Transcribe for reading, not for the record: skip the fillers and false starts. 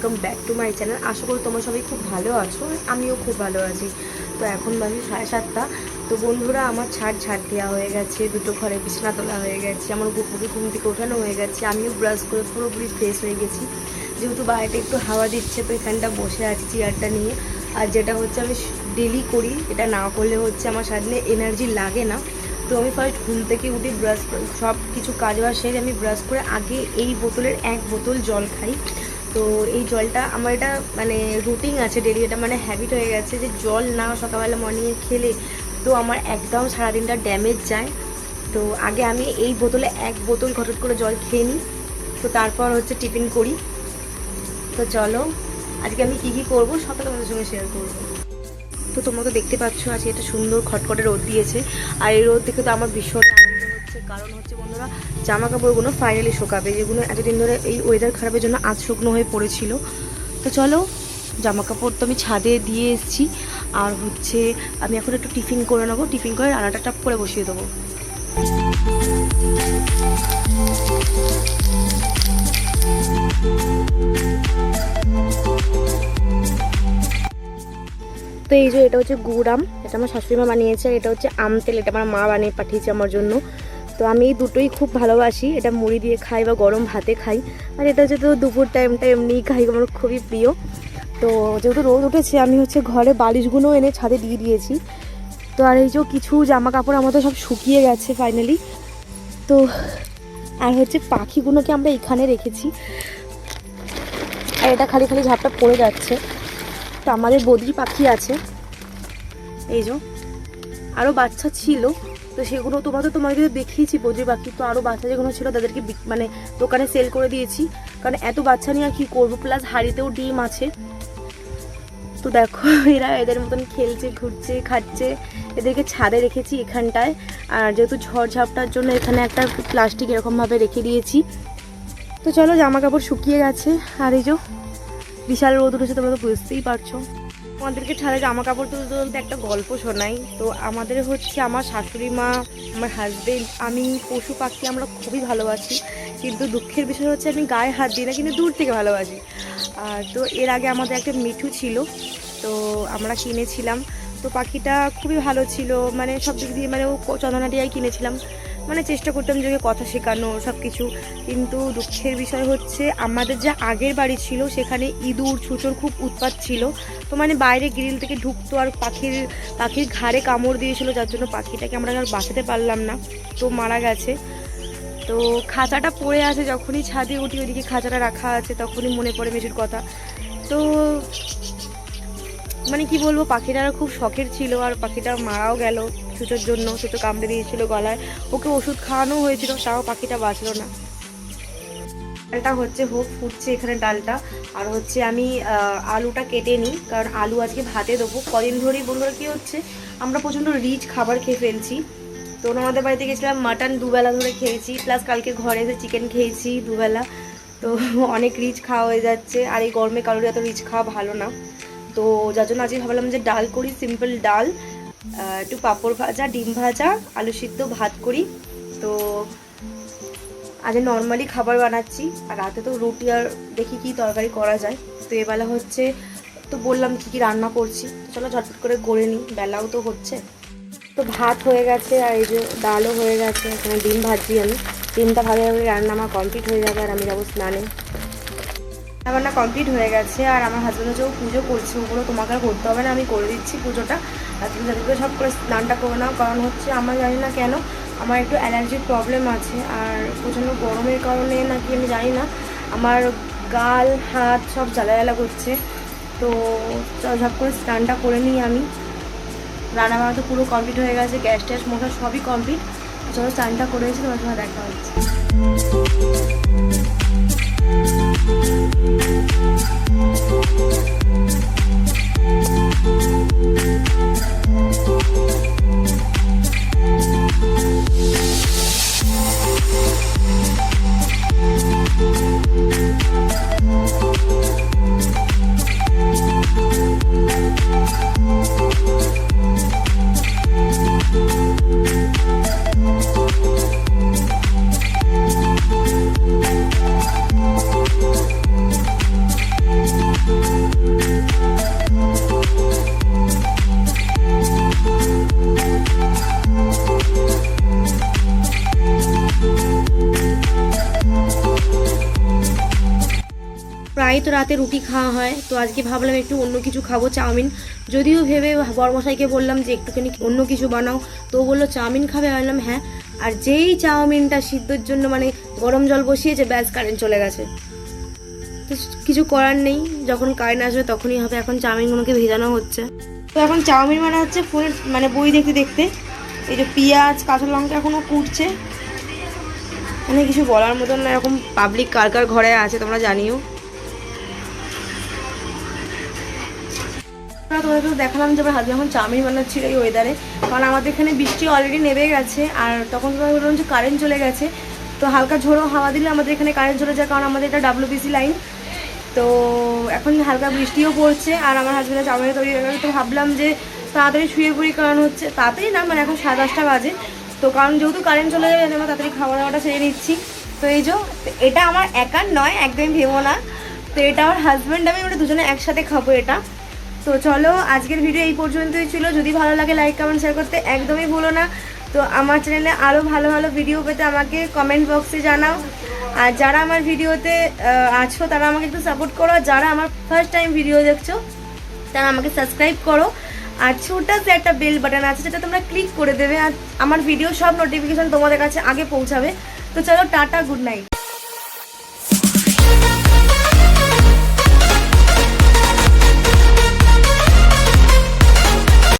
Welcome back to my channel. আশা করি তোমরা সবাই খুব ভালো আছো, আমিও খুব ভালো আছি। তো এখন বাজে 7:30। তো বন্ধুরা, আমার ছাড় দেওয়া হয়ে গেছে, দুটো ঘরে বিছানা তোলা হয়ে গেছে, আমার গুপুকে ঘুম থেকে ওঠানো হয়ে গেছে, আমিও ব্রাশ করে পুরোপুরি ফ্রেশ হয়ে গেছি। যেহেতু বাইরে একটু হাওয়া দিচ্ছে, তো এখানটা বসে আছি চেয়ারটা নিয়ে। আর যেটা হচ্ছে আমি ডেলি করি, এটা না করলে হচ্ছে আমার সারাদিনে এনার্জি লাগে না। তো আমি ফার্স্ট ঘুম থেকে উঠে ব্রাশ সব কিছু কাজ বাজ সেরে আমি ব্রাশ করে আগে এই বোতলের 1 বোতল জল খাই। তো এই জলটা আমার এটা মানে রুটিন আছে ডেলি, এটা মানে হ্যাবিট হয়ে গেছে যে জল না সকালবেলা মর্নিংয়ে খেলে তো আমার একদম সারাদিনটা ড্যামেজ যায়। তো আগে আমি এই বোতলে 1 বোতল ঘটট করে জল খেয়ে নিই, তো তারপর হচ্ছে টিফিন করি। তো চলো আজকে আমি কী করবো সকালে তোমাদের সঙ্গে শেয়ার করবো। তো তোমরা তো দেখতে পাচ্ছ আজকে একটা সুন্দর খটখটে রোদ দিয়েছে, আর এই রোদ দেখে তো আমার ভীষণ আনন্দ হচ্ছে। কারণ হচ্ছে বন্ধুরা, জামা কাপড়গুলো ফাইনালি শুকাবে, যেগুলো এতদিন ধরে এই ওয়েদার খারাপের জন্য আজ শুকনো হয়ে পড়েছিল। তো চলো, জামা কাপড় তো আমি ছাদে দিয়ে এসেছি, আর হচ্ছে আমি এখন একটু টিফিন করে নেবো, টিফিন করে রান্নাটা টাপ করে বসিয়ে দেবো। তো এই যে এটা হচ্ছে গুড় আম, এটা আমার শাশুড়িমা বানিয়েছে, আর এটা হচ্ছে আম তেল, এটা আমার মা বানিয়ে পাঠিয়েছে আমার জন্য। তো আমি এই দুটোই খুব ভালোবাসি, এটা মুড়ি দিয়ে খাই বা গরম ভাতে খাই। আর এটা হচ্ছে তো দুপুর টাইমটা এমনিই খাই, আমার খুবই প্রিয়। তো যেহেতু রোদ উঠেছে, আমি হচ্ছে ঘরে বালিশগুলো এনে ছাদে দিয়ে দিয়েছি। তো আর এই যে কিছু জামা কাপড় আমাদের সব শুকিয়ে গেছে ফাইনালি। তো আর হচ্ছে পাখিগুলোকে আমরা এখানে রেখেছি, আর এটা খালি খালি ঝাপটা পড়ে যাচ্ছে। তো আমাদের বদ্রি পাখি আছে, এই যে আরও বাচ্চা ছিল, তো সেগুলো তোমাদের দেখিয়েছি বদ্রি পাখি। তো আরও বাচ্চা যেগুলো ছিল তাদেরকে মানে দোকানে সেল করে দিয়েছি, কারণ এত বাচ্চা নিয়ে আর কী করবো, প্লাস হাঁড়িতেও ডিম আছে। তো দেখো এরা এদের মতন খেলছে, ঘুরছে, খাচ্ছে। এদেরকে ছাদে রেখেছি এখানটায়, আর যেহেতু ঝড় ঝাপটার জন্য এখানে একটা প্লাস্টিক এরকমভাবে রেখে দিয়েছি। তো চলো, জামা কাপড় শুকিয়ে গেছে, আর এই যে বিশাল রোদ উঠেছে, তোমরা তো বুঝতেই পারছো। আমাদেরকে ছাদে জামা কাপড় তুলতে তুলতে একটা গল্প শোনাই। তো আমাদের হচ্ছে আমার শাশুড়ি মা, আমার হাজবেন্ড, আমি পশু পাখি আমরা খুবই ভালোবাসি, কিন্তু দুঃখের বিষয় হচ্ছে আমি গায়ে হাত দিই না, কিন্তু দূর থেকে ভালোবাসি। তো এর আগে আমাদের একটা মিঠু ছিল, তো আমরা কিনেছিলাম। তো পাখিটা খুবই ভালো ছিল, মানে সব দিক দিয়ে, মানে ও চন্দনাটিয়াই কিনেছিলাম, মানে চেষ্টা করতাম যে কথা শেখানো সব কিছু। কিন্তু দুঃখের বিষয় হচ্ছে আমাদের যে আগের বাড়ি ছিল সেখানে ইঁদুর ছুঁচোর খুব উৎপাত ছিল। তো মানে বাইরে গ্রিল থেকে ঢুকতো, আর পাখির ঘাড়ে কামড় দিয়েছিল, যার জন্য পাখিটাকে আমরা আর বাঁচাতে পারলাম না, তো মারা গেছে। তো খাঁচাটা পড়ে আছে, যখনই ছাদে উঠি ওইদিকে খাঁচাটা রাখা আছে, তখনই মনে পড়ে মেজুর কথা। তো মানে কি বলবো, পাখিটা খুব শখের ছিল, আর পাখিটা মারাও গেল ছুঁচোর জন্য, ছুঁচো কামড়ে দিয়েছিল গলায়, ওকে ওষুধ খাওয়ানো হয়েছিল, তাও পাখিটা বাঁচলো না। ডালটা হচ্ছে ফুটছে এখানে ডালটা, আর হচ্ছে আমি আলুটা কেটে নিই, কারণ আলু আজকে ভাতে দেবো। কদিন ধরেই বন্ধুরা কী হচ্ছে, আমরা প্রচণ্ড রিচ খাবার খেয়ে ফেলছি। তো আমাদের বাড়িতে গেছিলাম, মাটন দুবেলা ধরে খেয়েছি, প্লাস কালকে ঘরে এসে চিকেন খেয়েছি দুবেলা। তো অনেক রিচ খাওয়া হয়ে যাচ্ছে, আর এই গরমে কারোর এত রিচ খাওয়া ভালো না। তো যার জন্য আজকে ভাবলাম যে ডাল করি, সিম্পল ডাল, একটু পাঁপড় ভাজা, ডিম ভাজা, আলু সিদ্ধ, ভাত করি। তো আজ নর্মালি খাবার বানাচ্ছি, আর রাতে তো রুটি আর দেখি কি তরকারি করা যায়। তো এবেলা হচ্ছে, তো বললাম কী রান্না করছি, তো চলো ঝটপট করে নিই, বেলাও তো হচ্ছে। তো ভাত হয়ে গেছে, আর এই যে ডালও হয়ে গেছে, এখানে ডিম ভাজছি আমি। ডিমটা ভালোভাবে রান্না আমার কমপ্লিট হয়ে যাবে, আর আমি যাবো স্নানে। রান্না কমপ্লিট হয়ে গেছে, আর আমার হাজব্যান্ড যে পুজো করছে, ওগুলো তোমাকে আর করতে হবে না, আমি করে দিচ্ছি পুজোটা। আর তুমি যাদেরকে সব করে স্নানটা করে নাও, কারণ হচ্ছে আমার জানি না কেন আমার একটু অ্যালার্জির প্রবলেম আছে, আর প্রচণ্ড গরমের কারণে নাকি আমি জানি না আমার গাল হাত সব জ্বালা করছে। তো সব করে স্নানটা করে নিই আমি। রান্না বান্না তো পুরো কমপ্লিট হয়ে গেছে, গ্যাস ট্যাস মোটা সবই কমপ্লিট। চলো স্নানটা করে এসে তোমার সঙ্গে দেখা হচ্ছে। তো রাতে রুটি খাওয়া হয়, তো আজকে ভাবলাম একটু অন্য কিছু খাবো, চাউমিন। যদিও ভেবে বড়মশাইকে বললাম যে একটুখানি অন্য কিছু বানাও, তো ও বললো চাউমিন খাবে। বললাম হ্যাঁ। আর যেই চাউমিনটা সিদ্ধর জন্য মানে গরম জল বসিয়েছে, ব্যাস কারেন্ট চলে গেছে। তো কিছু করার নেই, যখন কারেন্ট আসবে তখনই হবে। এখন চাউমিনগুলোকে ভেজানো হচ্ছে। তো এখন চাউমিন বানা হচ্ছে ফোনের মানে বই দেখতে দেখতে। এই যে পেঁয়াজ কাঁচা লঙ্কা এখনও কুটছে, মানে কিছু বলার মতন না। এরকম পাবলিক কার কার ঘরে আছে তোমরা জানিও। তোমাদের তো দেখালাম যে আমার হাজব্যান্ড এখন চাউমিন বানাচ্ছিল এই ওয়েদারে, কারণ আমাদের এখানে বৃষ্টি অলরেডি নেমে গেছে। আর তখন তোমাদের বললাম যে কারেন্ট চলে গেছে, তো হালকা ঝোড়ো হাওয়া দিলে আমাদের এখানে কারেন্ট চলে যায়, কারণ আমাদের এটা WBC লাইন। তো এখন হালকা বৃষ্টিও পড়ছে, আর আমার হাজব্যান্ডের চাউমিনে তৈরি হয়ে গেছে। তো ভাবলাম যে তাড়াতাড়ি শুয়ে পড়ি, কারণ হচ্ছে তাড়াতাড়ি না, মানে এখন 10:30 বাজে। তো কারণ যেহেতু কারেন্ট চলে যাবে, আমরা তাড়াতাড়ি খাওয়া দাওয়াটা সেরে নিচ্ছি। তো এই যে এটা আমার একার নয়, একদমই ভেবো না। তো এটা আমার হাজব্যান্ড, আমি ওটা দুজনে একসাথে খাবো এটা। তো চলো, আজকের ভিডিও এই পর্যন্তই ছিল। যদি ভালো লাগে লাইক কমেন্ট শেয়ার করতে একদমই ভুলো না। তো আমার চ্যানেলে আরও ভালো ভালো ভিডিও পেতে আমাকে কমেন্ট বক্সে জানাও। আর যারা আমার ভিডিওতে আছো তারা আমাকে একটু সাপোর্ট করো। আর যারা আমার ফার্স্ট টাইম ভিডিও দেখছো তারা আমাকে সাবস্ক্রাইব করো। আর ছোটা যে একটা বেল বাটন আছে যেটা তোমরা ক্লিক করে দেবে, আর আমার ভিডিও সব নোটিফিকেশন তোমাদের কাছে আগে পৌঁছাবে। তো চলো, টাটা, গুড নাইট।